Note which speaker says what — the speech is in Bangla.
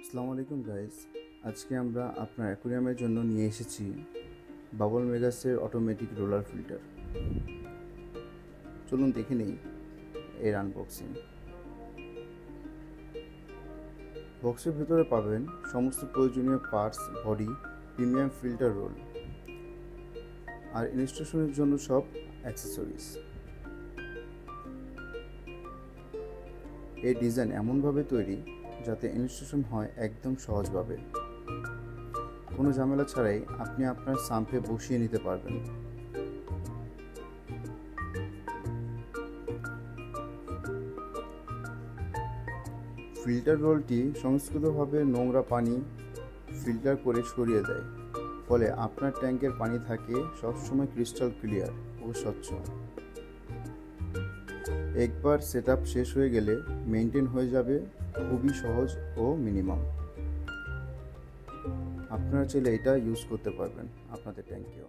Speaker 1: আসসালামু আলাইকুম গাইস। আজকে আমরা আপনার অ্যাকুরিয়ামের জন্য নিয়ে এসেছি বাবল মেগাসের অটোমেটিক রোলার ফিল্টার। চলুন দেখে নেই এর আনবক্সিং। বক্সের ভিতরে পাবেন সমস্ত প্রয়োজনীয় parts, body, premium filter roll আর ইনস্টলেশনের জন্য সব অ্যাক্সেসরিজ। এই ডিজাইন এমনভাবে তৈরি যাতে ইনস্টলেশন হয় একদম সহজভাবে, কোনো ঝামেলা ছাড়াই আপনি আপনার সাম্পে বসিয়ে নিতে পারবেন। ফিল্টার রোলটি সংস্কৃতভাবে নোংরা পানি ফিল্টার করে সরিয়ে দেয়, ফলে আপনার ট্যাঙ্কের পানি থাকে সবসময় ক্রিস্টাল ক্লিয়ার ও স্বচ্ছ। একবার সেটআপ শেষ হয়ে গেলে মেনটেন হয়ে যাবে খুবই সহজ ও মিনিমাম। আপনারা চাইলে এটা ইউজ করতে পারবেন আপনাদের ট্যাঙ্কেও।